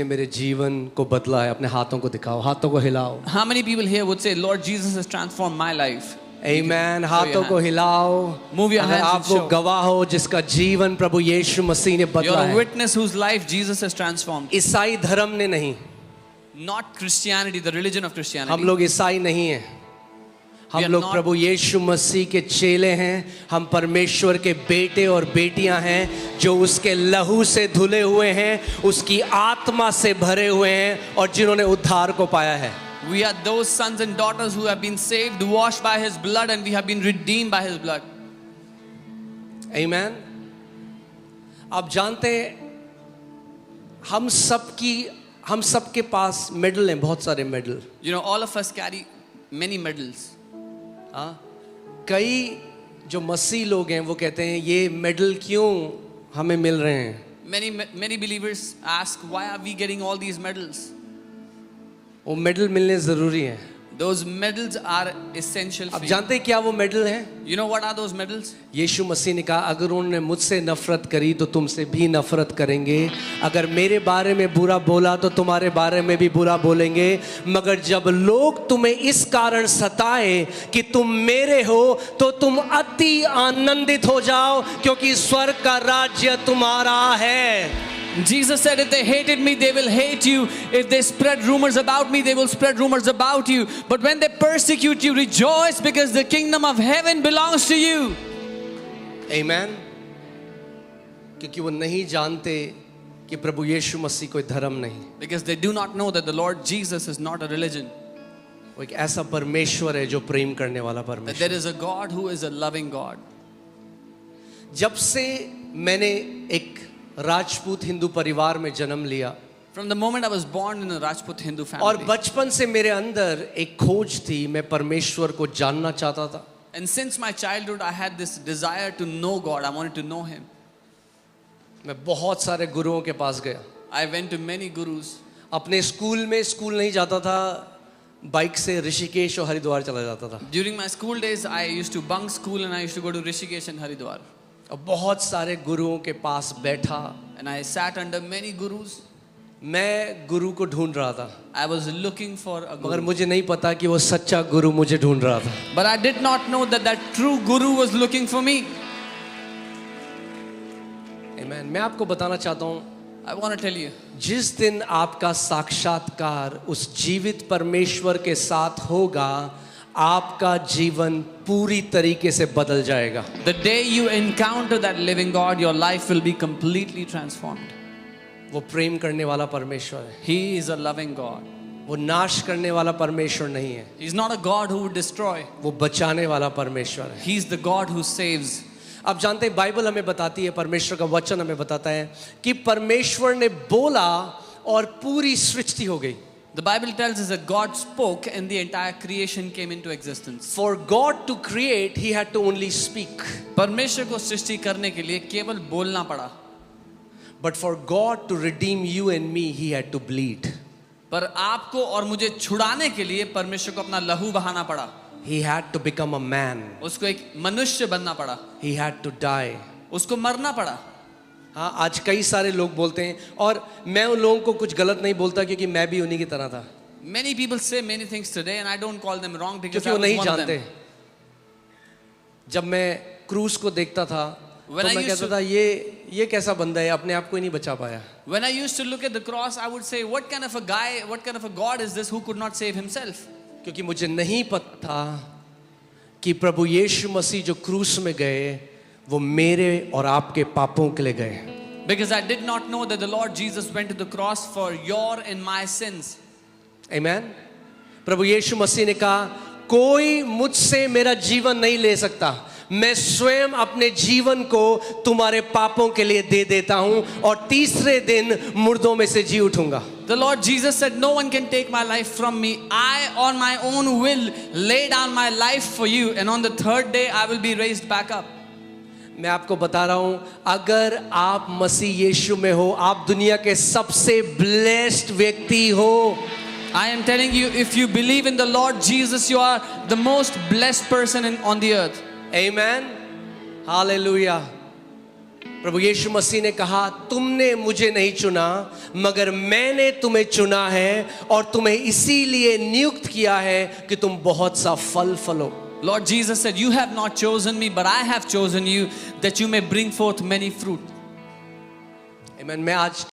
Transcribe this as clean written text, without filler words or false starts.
मेरे जीवन को बदला है। अपने हाथों को दिखाओ, हाथों को हिलाओ। How many people here would say, Lord Jesus has transformed my life? Amen। your हाथों को hands. हिलाओ। Move your अगर hands आप and वो show. गवाह हो जिसका जीवन प्रभु यीशु मसीह ने You're बदला a है। witness whose life Jesus has transformed. ईसाई धर्म ने नहीं, Not Christianity, the religion of हम Christianity. लोग ईसाई नहीं हैं। हम We are लोग not- प्रभु यीशु मसीह के चेले हैं। हम परमेश्वर के बेटे और बेटियां हैं जो उसके लहू से धुले हुए हैं, उसकी आत्मा से भरे हुए हैं और जिन्होंने उद्धार को पाया है। We are those sons and daughters who have been saved, washed by His blood, and we have been redeemed by His blood. Amen। आप जानते हैं हम सबके पास मेडल हैं, बहुत सारे medal. You know, all of us carry many medals. कई जो मसीह लोग हैं वो कहते हैं ये मेडल क्यों हमें मिल रहे हैं। Many believers ask, why are we getting all these medals? वो मेडल मिलने ज़रूरी हैं। Those medals are essential for आप you. जानते हैं क्या वो मेडल हैं? You know what are those medals? यीशु मसीह ने कहा अगर उन्होंने मुझसे नफरत करी तो तुमसे भी नफरत करेंगे, अगर मेरे बारे में बुरा बोला तो तुम्हारे बारे में भी बुरा बोलेंगे, मगर जब लोग तुम्हें इस कारण सताए कि तुम मेरे हो तो तुम अति आनंदित हो जाओ क्योंकि स्वर्ग का राज्य तुम्हारा है। Jesus said, if they hated me, they will hate you. If they spread rumors about me, they will spread rumors about you. But when they persecute you, rejoice because the kingdom of heaven belongs to you. Amen। क्योंकि वो नहीं जानते कि प्रभु यीशु मसीह कोई धर्म नहीं, Because they do not know that the Lord Jesus is not a religion. वो एक ऐसा परमेश्वर है जो प्रेम करने वाला That परमेश्वर। there is a God who is a loving God. जब से मैंने एक राजपूत हिंदू परिवार में जन्म लिया From the moment I was born in a Rajput Hindu और family. बचपन से मेरे अंदर एक खोज थी, मैं परमेश्वर को जानना चाहता था। And since my childhood, I had this desire to know God. I wanted to know Him. मैं बहुत सारे गुरुओं के पास गया। I went to many gurus. अपने स्कूल नहीं जाता था, बाइक से ऋषिकेश और हरिद्वार चला जाता था। During my school days, I used to bunk school and I used to go to Rishikesh and Haridwar. और बहुत सारे गुरुओं के पास बैठा, And I sat under many gurus. मैं गुरु को ढूंढ रहा था, I was looking for a मगर guru. मुझे नहीं पता कि वो सच्चा गुरु मुझे ढूंढ रहा था। But I did not know that that true guru was looking for me. Amen। मैं आपको बताना चाहता हूँ, I want to tell you, जिस दिन आपका साक्षात्कार उस जीवित परमेश्वर के साथ होगा, आपका जीवन पूरी तरीके से बदल जाएगा। the day you encounter that living God, your life will be completely transformed. वो प्रेम करने वाला परमेश्वर है, He is a loving God. वो नाश करने वाला परमेश्वर नहीं है, He's not a God who would destroy. वो बचाने वाला परमेश्वर है। He's the God who saves. आप जानते हैं बाइबल हमें बताती है, परमेश्वर का वचन हमें बताता है कि परमेश्वर ने बोला और पूरी सृष्टि हो गई। The Bible tells us that God spoke and the entire creation came into existence. For God to create, he had to only speak. परमेश्वर को सृष्टि करने के लिए केवल बोलना पड़ा, But for God to redeem you and me, he had to bleed. पर आपको और मुझे छुड़ाने के लिए परमेश्वर को अपना लहू बहाना पड़ा। He had to become a man. उसको एक मनुष्य बनना पड़ा, He had to die. उसको मरना पड़ा। हाँ, आज कई सारे लोग बोलते हैं और मैं उन लोगों को कुछ गलत नहीं बोलता क्योंकि मैं भी उन्हीं की तरह था, Many people say many things today and I don't call them wrong because क्योंकि I वो was नहीं one of जानते। them. जब मैं क्रूस को देखता था When तो I मैं used कहता to- था ये कैसा बंदा है, अपने आप को ही नहीं बचा पाया। When I used to look at the cross, I would say, what kind of a guy, what kind of a God is this who could not save himself? क्योंकि मुझे नहीं पता था कि प्रभु यीशु मसीह जो क्रूस में गए वो मेरे और आपके पापों के लिए गए। Because I did not know that the Lord Jesus went to the cross for your and my sins. Amen। प्रभु यीशु मसीह ने कहा कोई मुझसे मेरा जीवन नहीं ले सकता, मैं स्वयं अपने जीवन को तुम्हारे पापों के लिए दे देता हूं और तीसरे दिन मुर्दों में से जी उठूंगा। The Lord Jesus said, no one can take my life from me. I on my own will lay down my life for you and on the third day I will be raised back up. मैं आपको बता रहा हूं, अगर आप मसीह यीशु में हो, आप दुनिया के सबसे ब्लेस्ड व्यक्ति हो। I am telling you, if you believe in the Lord Jesus, you are the most blessed person on the earth. Amen। हालेलुया। प्रभु यीशु मसीह ने कहा, तुमने मुझे नहीं चुना मगर मैंने तुम्हें चुना है और तुम्हें इसीलिए नियुक्त किया है कि तुम बहुत सा फल फलो। Lord Jesus said, you have not chosen me, but I have chosen you that you may bring forth many fruit. Amen. मैं आज